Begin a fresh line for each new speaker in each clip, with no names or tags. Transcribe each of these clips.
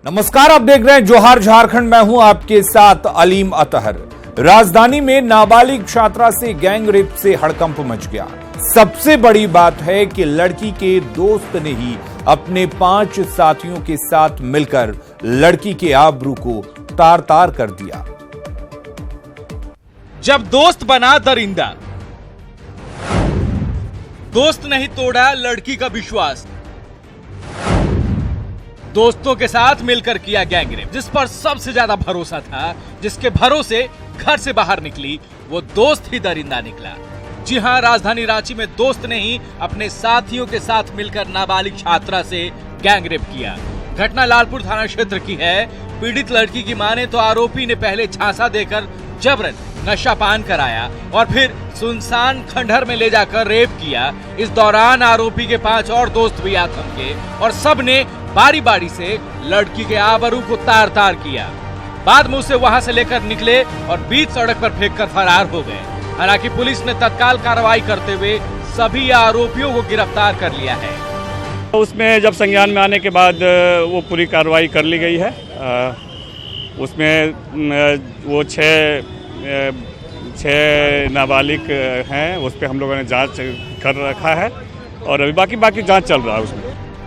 नमस्कार, आप देख रहे हैं जोहार झारखंड। मैं हूं आपके साथ अलीम अतहर। राजधानी में नाबालिग छात्रा से गैंग रेप से हड़कंप मच गया। सबसे बड़ी बात है कि लड़की के दोस्त ने ही अपने 5 साथियों के साथ मिलकर लड़की के आबरू को तार तार कर दिया।
जब दोस्त बना दरिंदा, दोस्त नहीं तोड़ा लड़की का विश्वास, दोस्तों के साथ मिलकर किया गैंगरेप। जिस पर सबसे ज्यादा भरोसा था, जिसके भरोसे घर से बाहर निकली, वो दोस्त ही दरिंदा निकला। जी हां, राजधानी रांची में दोस्त ने ही अपने साथियों के साथ मिलकर नाबालिग छात्रा से गैंगरेप किया। घटना लालपुर थाना क्षेत्र की है। पीड़ित लड़की की माने तो आरोपी ने पहले झांसा देकर जबरन नशा पान कराया और फिर सुनसान खंडहर में ले जाकर रेप किया। इस दौरान आरोपी के 5 और दोस्त भी आ थमके और सबने बारी बारी से लड़की के आबरू को तार तार किया। बाद में उसे वहां से लेकर निकले और बीच सड़क पर फेंककर फरार हो गए। हालांकि पुलिस ने तत्काल कार्रवाई करते हुए सभी आरोपियों को गिरफ्तार कर लिया है।
उसमें जब संज्ञान में आने के बाद वो पूरी कार्रवाई कर ली गई है। उसमें वो 6 नाबालिग हैं, उस पर हम लोगों ने जांच कर रखा है और अभी बाकी जांच चल रहा है उसमें।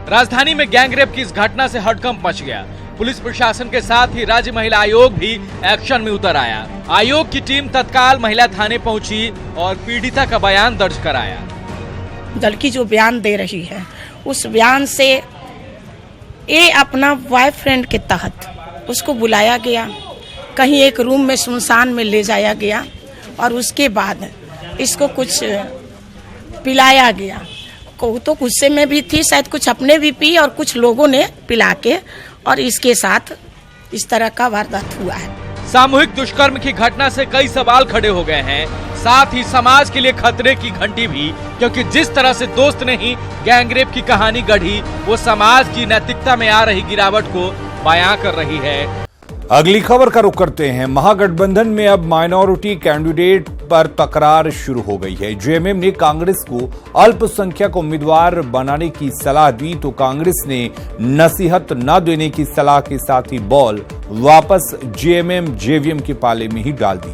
राजधानी में गैंगरेप की इस घटना से हड़कंप मच गया। पुलिस प्रशासन के साथ ही राज्य महिला आयोग भी एक्शन में उतर आया। आयोग की टीम तत्काल महिला थाने पहुंची और पीड़िता का बयान दर्ज कराया।
लड़की जो बयान दे रही है, उस बयान से ये अपना बॉयफ्रेंड के तहत उसको बुलाया गया, कहीं एक रूम में सुनसान में ले जाया गया और उसके बाद इसको कुछ पिलाया गया। को तो गुस्से में भी थी, शायद कुछ अपने भी पी और कुछ लोगों ने पिला के, और इसके साथ इस तरह का वारदात हुआ है।
सामूहिक दुष्कर्म की घटना से कई सवाल खड़े हो गए हैं, साथ ही समाज के लिए खतरे की घंटी भी, क्योंकि जिस तरह से दोस्त ने ही गैंगरेप की कहानी गढ़ी, वो समाज की नैतिकता में आ रही गिरावट को बयां कर रही है।
अगली खबर का रुख करते हैं। महागठबंधन में अब माइनॉरिटी कैंडिडेट पर तकरार शुरू हो गई है। जेएमएम ने कांग्रेस को अल्पसंख्यक उम्मीदवार बनाने की सलाह दी तो कांग्रेस ने नसीहत न देने की सलाह के साथ ही बॉल वापस जेएमएम जेवीएम के पाले में ही डाल दी।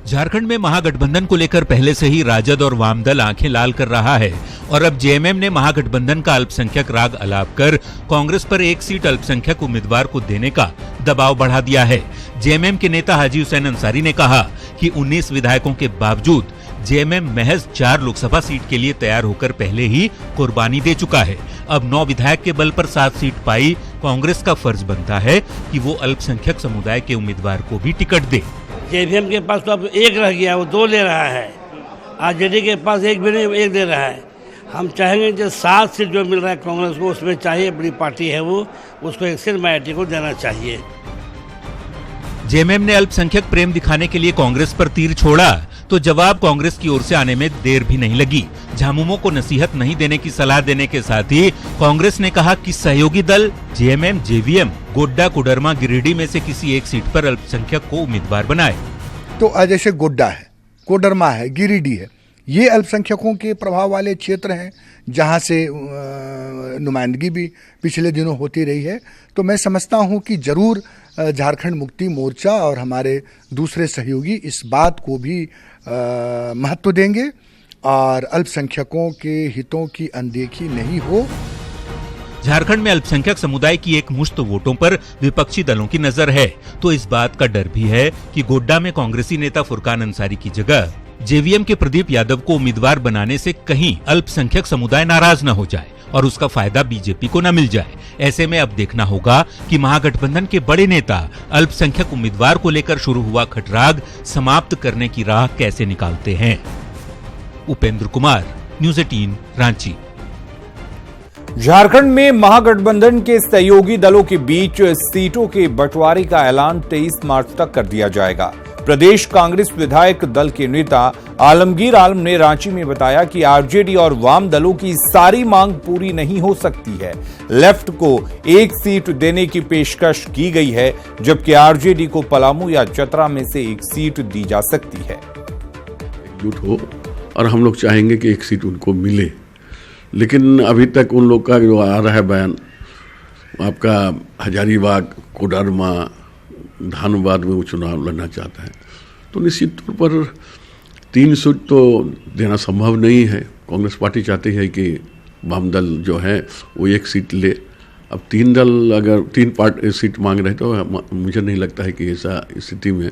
झारखंड में महागठबंधन को लेकर पहले से ही राजद और वामदल आंखें लाल कर रहा है और अब जेएमएम ने महागठबंधन का अल्पसंख्यक राग अलाप कर कांग्रेस पर 1 सीट अल्पसंख्यक उम्मीदवार को देने का दबाव बढ़ा दिया है। जेएमएम के नेता हाजी हुसैन अंसारी ने कहा कि 19 विधायकों के बावजूद जेएमएम महज 4 लोकसभा सीट के लिए तैयार होकर पहले ही कुर्बानी दे चुका है। अब 9 विधायक के बल पर 7 सीट पाई कांग्रेस का फर्ज बनता है कि वो अल्पसंख्यक समुदाय के उम्मीदवार को भी टिकट दे।
जेवीएम के पास तो अब 1 रह गया, वो 2 ले रहा है। आरजेडी के पास 1 भी नहीं, 1 दे रहा है। हम चाहेंगे जो 7 सीट जो मिल रहा है कांग्रेस को, उसमें चाहिए बड़ी पार्टी है वो, उसको 1 सीट माइनॉरिटी को देना चाहिए।
जेएमएम ने अल्पसंख्यक प्रेम दिखाने के लिए कांग्रेस पर तीर छोड़ा तो जवाब कांग्रेस की ओर से आने में देर भी नहीं लगी। झामुमो को नसीहत नहीं देने की सलाह देने के साथ ही कांग्रेस ने कहा कि सहयोगी दल जेएमएम जेवीएम गोड्डा, कोडरमा, गिरिडीह में से किसी एक सीट पर अल्पसंख्यक को उम्मीदवार बनाए।
तो जैसे गोड्डा है, कोडरमा है, गिरिडीह है, ये अल्पसंख्यकों के प्रभाव वाले क्षेत्र हैं जहां से नुमाइंदगी भी पिछले दिनों होती रही है। तो मैं समझता हूं कि जरूर झारखंड मुक्ति मोर्चा और हमारे दूसरे सहयोगी इस बात को भी महत्व देंगे और अल्पसंख्यकों के हितों की अनदेखी नहीं हो।
झारखंड में अल्पसंख्यक समुदाय की एक मुश्त वोटों पर विपक्षी दलों की नजर है, तो इस बात का डर भी है कि गोड्डा में कांग्रेसी नेता फुरकान अंसारी की जगह जेवीएम के प्रदीप यादव को उम्मीदवार बनाने से कहीं अल्पसंख्यक समुदाय नाराज न हो जाए और उसका फायदा बीजेपी को न मिल जाए। ऐसे में अब देखना होगा कि महागठबंधन के बड़े नेता अल्पसंख्यक उम्मीदवार को लेकर शुरू हुआ खटराग समाप्त करने की राह कैसे निकालते हैं। उपेंद्र कुमार, न्यूज़ 18, रांची।
झारखंड में महागठबंधन के सहयोगी दलों के बीच सीटों के बंटवारे का ऐलान 23 मार्च तक कर दिया जाएगा। प्रदेश कांग्रेस विधायक दल के नेता आलमगीर आलम ने रांची में बताया कि आरजेडी और वाम दलों की सारी मांग पूरी नहीं हो सकती है। लेफ्ट को 1 सीट देने की पेशकश की गई है, जबकि आरजेडी को पलामू या चतरा में से 1 सीट दी जा सकती है।
एकजुट हो और हम लोग चाहेंगे कि 1 सीट उनको मिले, लेकिन अभी तक उन लोग का जो आ रहा है बयान आपका हजारीबाग, कोडरमा, धानबाद में वो चुनाव लड़ना चाहता है, तो निश्चित तौर पर 3 सीट तो देना संभव नहीं है। कांग्रेस पार्टी चाहती है कि वाम दल जो है वो 1 सीट ले। अब 3 दल अगर 3 सीट मांग रहे तो मुझे नहीं लगता है कि ऐसा स्थिति में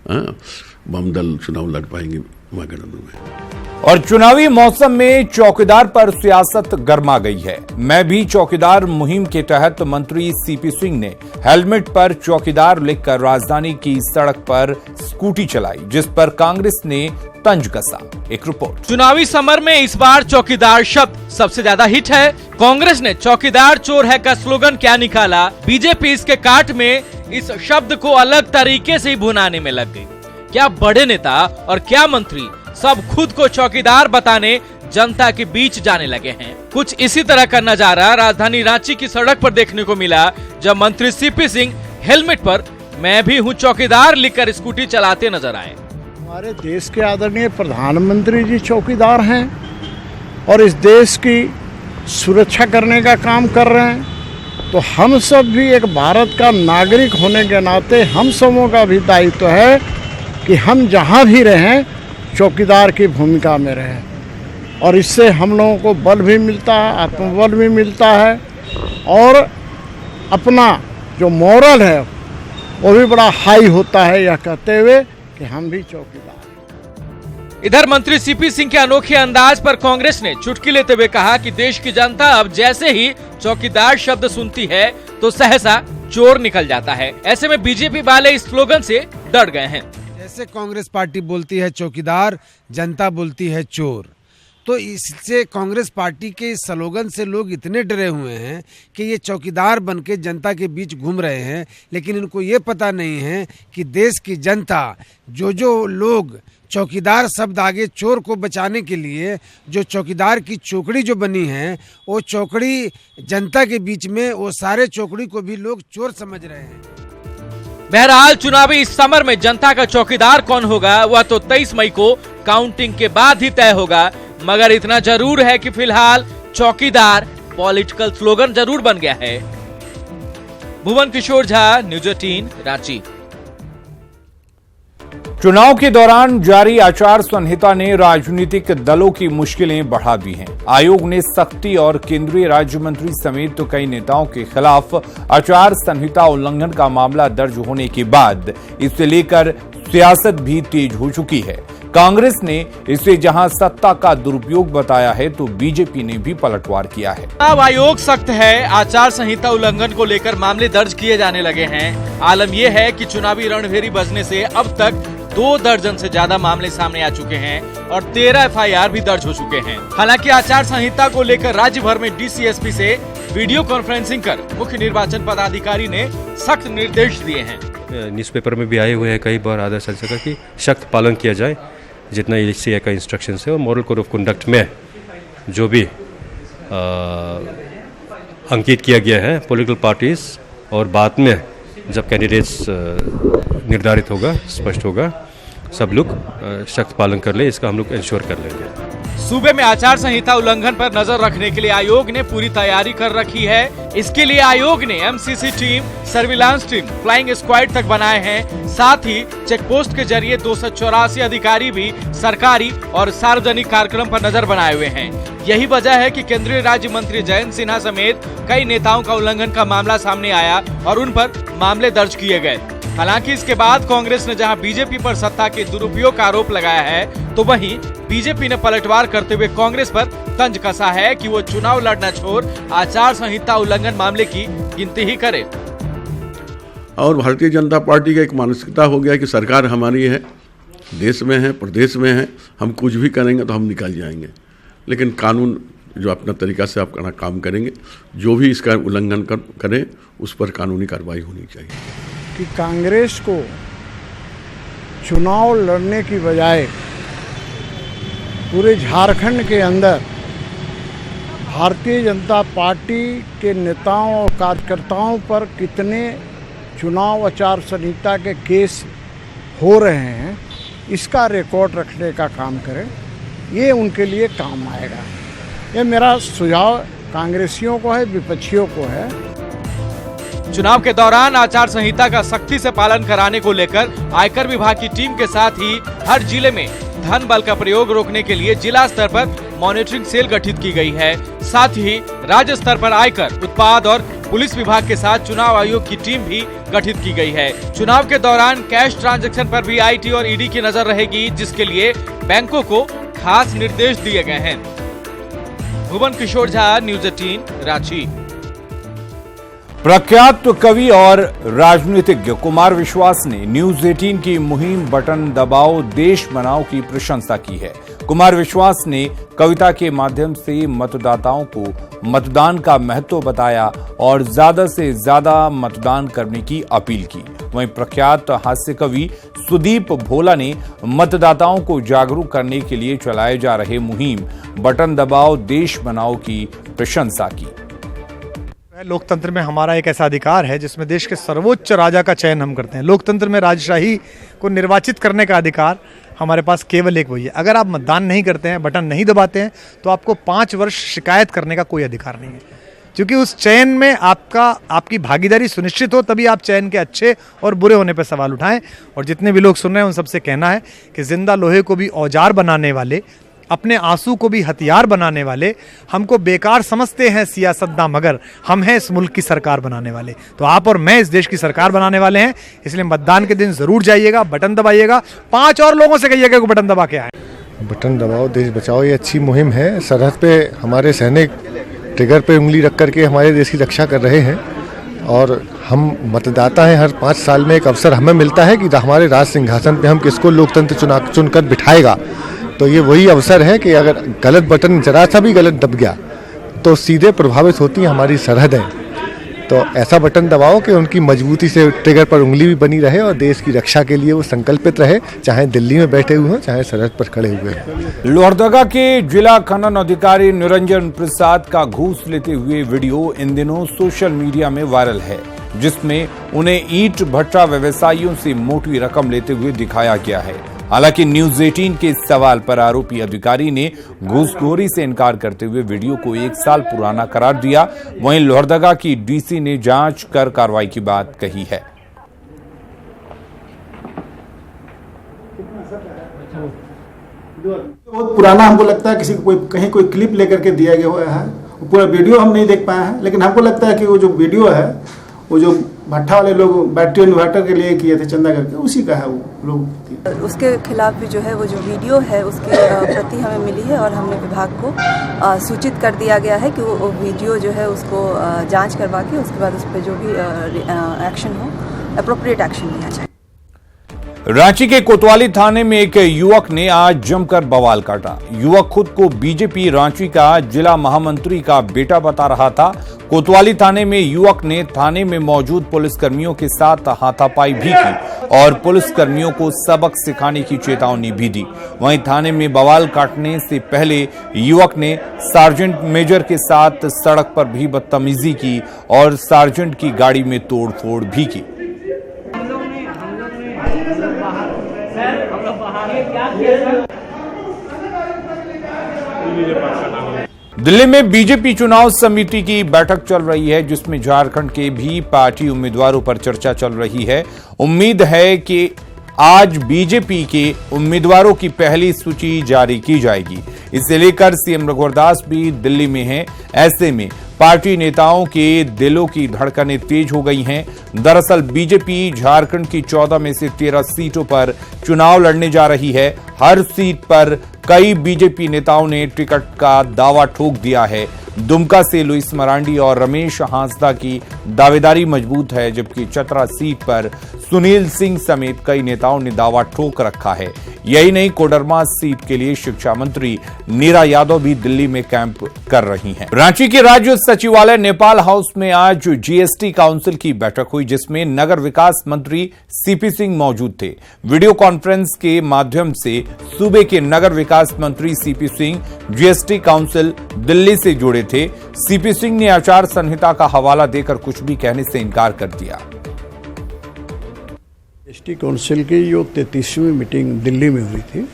वाम दल चुनाव लड़ पाएंगे महागठबंधन में।
और चुनावी मौसम में चौकीदार पर सियासत गर्मा गई है। मैं भी चौकीदार मुहिम के तहत मंत्री सीपी सिंह ने हेलमेट पर चौकीदार लिखकर राजधानी की सड़क पर स्कूटी चलाई, जिस पर कांग्रेस ने तंज कसा। एक रिपोर्ट।
चुनावी समर में इस बार चौकीदार शब्द सबसे ज्यादा हिट है। कांग्रेस ने चौकीदार चोर है का स्लोगन क्या निकाला, बीजेपी इसके काट में इस शब्द को अलग तरीके से ही भुनाने में लग गई। क्या बड़े नेता और क्या मंत्री सब खुद को चौकीदार बताने जनता के बीच जाने लगे हैं। कुछ इसी तरह का नजारा राजधानी रांची की सड़क पर देखने को मिला, जब मंत्री सीपी सिंह हेलमेट पर मैं भी हूं चौकीदार लिखकर स्कूटी चलाते नजर आए।
हमारे देश के आदरणीय प्रधानमंत्री जी चौकीदार हैं और इस देश की सुरक्षा करने का काम कर रहे हैं, तो हम सब भी एक भारत का नागरिक होने के नाते हम सबों का भी दायित्व है कि हम जहां भी रहें चौकीदार की भूमिका में रहें, और इससे हम लोगों को बल भी मिलता है, आत्मबल भी मिलता है, और अपना जो मोरल है वो भी बड़ा हाई होता है, यह कहते हुए कि हम भी चौकीदार।
इधर मंत्री सीपी सिंह के अनोखे अंदाज पर कांग्रेस ने चुटकी लेते हुए कहा कि देश की जनता अब जैसे ही चौकीदार शब्द सुनती है तो सहसा चोर निकल जाता है। ऐसे में बीजेपी वाले इस स्लोगन से डर गए हैं।
जैसे कांग्रेस पार्टी बोलती है चौकीदार, जनता बोलती है चोर, तो इससे कांग्रेस पार्टी के इस स्लोगन से लोग इतने डरे हुए हैं कि ये चौकीदार बनके जनता के बीच घूम रहे हैं, लेकिन इनको ये पता नहीं है कि देश की जनता जो लोग चौकीदार शब्द आगे चोर को बचाने के लिए जो चौकीदार की चौकड़ी जो बनी है, वो चौकड़ी जनता के बीच में वो सारे चौकड़ी को भी लोग चोर समझ रहे हैं।
बहरहाल चुनावी इस समर में जनता का चौकीदार कौन होगा वह तो 23 मई को काउंटिंग के बाद ही तय होगा, मगर इतना जरूर है कि फिलहाल चौकीदार पॉलिटिकल स्लोगन जरूर बन गया है। भुवन किशोर झा, न्यूज 18, रांची।
चुनाव के दौरान जारी आचार संहिता ने राजनीतिक दलों की मुश्किलें बढ़ा दी हैं। आयोग ने सख्ती और केंद्रीय राज्य मंत्री समेत कई नेताओं के खिलाफ आचार संहिता उल्लंघन का मामला दर्ज होने के बाद इसे लेकर सियासत भी तेज हो चुकी है। कांग्रेस ने इसे जहां सत्ता का दुरुपयोग बताया है, तो बीजेपी ने भी पलटवार किया है।
चुनाव आयोग सख्त है, आचार संहिता उल्लंघन को लेकर मामले दर्ज किए जाने लगे हैं। आलम यह है कि चुनावी रणभेरी बजने से अब तक 2 दर्जन से ज्यादा मामले सामने आ चुके हैं और 13 FIR भी दर्ज हो चुके हैं। हालांकि आचार संहिता को लेकर राज्य भर में DCSP से वीडियो कॉन्फ्रेंसिंग कर मुख्य निर्वाचन पदाधिकारी ने सख्त निर्देश दिए हैं।
न्यूज़पेपर में भी आए हुए हैं कई बार आचार संहिता की सख्त पालन किया जाए, जितना CA का इंस्ट्रक्शन है, और मॉरल कोड ऑफ कंडक्ट में जो भी अंकित किया गया है पॉलिटिकल पार्टीज, और बाद में जब कैंडिडेट्स निर्धारित होगा, स्पष्ट होगा, सब लोग सख्त पालन कर ले, इसका हम लोग इंश्योर कर लेंगे।
सूबे में आचार संहिता उल्लंघन पर नजर रखने के लिए आयोग ने पूरी तैयारी कर रखी है। इसके लिए आयोग ने MCC team, surveillance team, flying squad तक बनाए हैं। साथ ही चेक पोस्ट के जरिए 284 अधिकारी भी सरकारी और सार्वजनिक कार्यक्रम पर नजर बनाए हुए हैं। यही वजह है कि केंद्रीय राज्य मंत्री जयंत सिन्हा समेत कई नेताओं का उल्लंघन का मामला सामने आया और उन पर मामले दर्ज किए गए। हालांकि इसके बाद कांग्रेस ने जहां बीजेपी पर सत्ता के दुरुपयोग का आरोप लगाया है, तो वहीं बीजेपी ने पलटवार करते हुए कांग्रेस पर तंज कसा है कि वो चुनाव लड़ना छोड़ आचार संहिता उल्लंघन मामले की गिनती ही करे।
और भारतीय जनता पार्टी का एक मानसिकता हो गया कि सरकार हमारी है, देश में है, प्रदेश में है, हम कुछ भी करेंगे तो हम निकल जाएंगे। लेकिन कानून जो अपना तरीका से अपना काम करेंगे, जो भी इसका उल्लंघन करे उस पर कानूनी कार्रवाई होनी चाहिए।
कि कांग्रेस को चुनाव लड़ने की बजाय पूरे झारखंड के अंदर भारतीय जनता पार्टी के नेताओं और कार्यकर्ताओं पर कितने चुनाव आचार संहिता के केस हो रहे हैं, इसका रिकॉर्ड रखने का काम करें, ये उनके लिए काम आएगा। ये मेरा सुझाव कांग्रेसियों को है, विपक्षियों को है।
चुनाव के दौरान आचार संहिता का सख्ती से पालन कराने को लेकर आयकर विभाग की टीम के साथ ही हर जिले में धन बल का प्रयोग रोकने के लिए जिला स्तर पर मॉनिटरिंग सेल गठित की गई है। साथ ही राज्य स्तर पर आयकर, उत्पाद और पुलिस विभाग के साथ चुनाव आयोग की टीम भी गठित की गई है। चुनाव के दौरान कैश ट्रांजैक्शन पर भी आईटी और ईडी की नजर रहेगी, जिसके लिए बैंकों को खास निर्देश दिए गए हैं। भुवन किशोर झा, न्यूज 18, रांची।
प्रख्यात कवि और राजनीतिज्ञ कुमार विश्वास ने न्यूज 18 की मुहिम बटन दबाओ देश बनाओ की प्रशंसा की है। कुमार विश्वास ने कविता के माध्यम से मतदाताओं को मतदान का महत्व बताया और ज्यादा से ज्यादा मतदान करने की अपील की। वहीं प्रख्यात हास्य कवि सुदीप भोला ने मतदाताओं को जागरूक करने के लिए चलाए जा रहे मुहिम बटन दबाओ देश बनाओ की प्रशंसा की।
लोकतंत्र में हमारा एक ऐसा अधिकार है जिसमें देश के सर्वोच्च राजा का चयन हम करते हैं। लोकतंत्र में राजशाही को निर्वाचित करने का अधिकार हमारे पास केवल एक वही है। अगर आप मतदान नहीं करते हैं, बटन नहीं दबाते हैं, तो आपको 5 वर्ष शिकायत करने का कोई अधिकार नहीं है, क्योंकि उस चयन में आपकी भागीदारी सुनिश्चित हो, तभी आप चयन के अच्छे और बुरे होने पर सवाल उठाएं। और जितने भी लोग सुन रहे हैं उन सबसे कहना है कि जिंदा लोहे को भी औजार बनाने वाले, अपने आंसू को भी हथियार बनाने वाले हमको बेकार समझते हैं सियासतदां, मगर हम हैं इस मुल्क की सरकार बनाने वाले। तो आप और मैं इस देश की सरकार बनाने वाले हैं, इसलिए मतदान के दिन जरूर जाइएगा, बटन दबाइएगा। 5 और लोगों से कहिएगा कि बटन दबा के आए।
बटन दबाओ देश बचाओ, ये अच्छी मुहिम है। सरहद पे हमारे सैनिक ट्रिगर पे उंगली रख करके हमारे देश की रक्षा कर रहे हैं और हम मतदाता हैं। हर 5 साल में एक अवसर हमें मिलता है कि हमारे राज सिंहासन पे हम किसको लोकतंत्र चुनकर बिठाएगा। तो ये वही अवसर है कि अगर गलत बटन जरा सा भी गलत दब गया तो सीधे प्रभावित होती हैं हमारी सरहदें। तो ऐसा बटन दबाओ कि उनकी मजबूती से ट्रिगर पर उंगली भी बनी रहे और देश की रक्षा के लिए वो संकल्पित रहे, चाहे दिल्ली में बैठे हुए हों, चाहे सरहद पर खड़े हुए हों।
लोहरदगा के जिला खनन अधिकारी निरंजन प्रसाद का घूस लेते हुए वीडियो इन दिनों सोशल मीडिया में वायरल है, जिसमें उन्हें ईंट भट्टा व्यवसायियों से मोटी रकम लेते हुए दिखाया गया है। हालांकि न्यूज 18 के सवाल पर आरोपी अधिकारी ने घूसखोरी से इनकार करते हुए वीडियो को 1 साल पुराना करार दिया। वहीं लोहरदगा की डीसी ने जांच कर कार्रवाई की बात कही है।
बहुत पुराना हमको लगता है, किसी को कहीं कोई क्लिप लेकर के दिया गया हुआ है। पूरा वीडियो हम नहीं देख पाए हैं, लेकिन हमको लगता है कि वो जो वीडियो है, वो जो भट्ठा वाले लोग बैटरी इन्वर्टर के लिए किए थे चंदा करके, उसी का है वो लोग।
उसके खिलाफ भी जो है वो जो वीडियो है उसकी प्रति हमें मिली है और हमने विभाग को सूचित कर दिया गया है कि वो वीडियो जो है उसको जांच करवा के उसके बाद उस पर जो भी एक्शन हो, एप्रोप्रिएट एक्शन लिया जाए।
रांची के कोतवाली थाने में एक युवक ने आज जमकर बवाल काटा। युवक खुद को बीजेपी रांची का जिला महामंत्री का बेटा बता रहा था। कोतवाली थाने में युवक ने थाने में मौजूद पुलिसकर्मियों के साथ हाथापाई भी की और पुलिसकर्मियों को सबक सिखाने की चेतावनी भी दी। वहीं थाने में बवाल काटने से पहले युवक ने सार्जेंट मेजर के साथ सड़क पर भी बदतमीजी की और सार्जेंट की गाड़ी में तोड़फोड़ भी की। दिल्ली में बीजेपी चुनाव समिति की बैठक चल रही है, जिसमें झारखंड के भी पार्टी उम्मीदवारों पर चर्चा चल रही है। उम्मीद है कि आज बीजेपी के उम्मीदवारों की पहली सूची जारी की जाएगी। इसे लेकर सीएम रघुवर दास भी दिल्ली में हैं। ऐसे में पार्टी नेताओं के दिलों की धड़कनें तेज हो गई हैं। दरअसल बीजेपी झारखंड की 14 में से 13 सीटों पर चुनाव लड़ने जा रही है। हर सीट पर कई बीजेपी नेताओं ने टिकट का दावा ठोक दिया है। दुमका से लुइस मरांडी और रमेश हांसदा की दावेदारी मजबूत है, जबकि चतरा सीट पर सुनील सिंह समेत कई नेताओं ने दावा ठोक रखा है। यही नहीं, कोडरमा सीट के लिए शिक्षा मंत्री नीरा यादव भी दिल्ली में कैंप कर रही हैं। रांची के राज्य सचिवालय नेपाल हाउस में आज जीएसटी काउंसिल की बैठक हुई, जिसमें नगर विकास मंत्री सीपी सिंह मौजूद थे। वीडियो कॉन्फ्रेंस के माध्यम से सूबे के नगर विकास मंत्री CP Singh GST council Delhi से जुड़े थे। सीपी सिंह ने आचार संहिता का हवाला देकर कुछ भी कहने से इनकार कर दिया।
जीएसटी काउंसिल की जो 33वीं मीटिंग दिल्ली में हुई थी,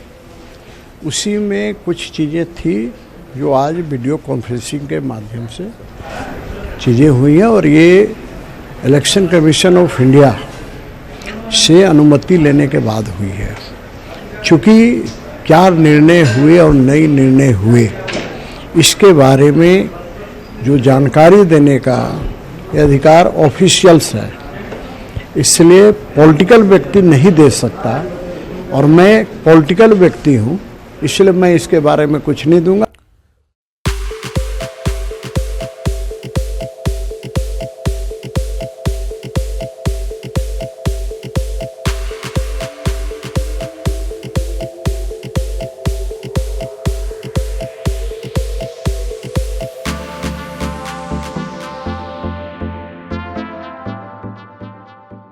उसी में कुछ चीज़ें थी जो आज वीडियो कॉन्फ्रेंसिंग के माध्यम से चीज़ें हुई हैं और ये इलेक्शन कमीशन ऑफ इंडिया से अनुमति लेने के बाद हुई है। चूँकि क्या निर्णय हुए और नए निर्णय हुए इसके बारे में जो जानकारी देने का अधिकार ऑफिशियल्स है, इसलिए पॉलिटिकल व्यक्ति नहीं दे सकता और मैं पॉलिटिकल व्यक्ति हूँ, इसलिए मैं इसके बारे में कुछ नहीं दूंगा।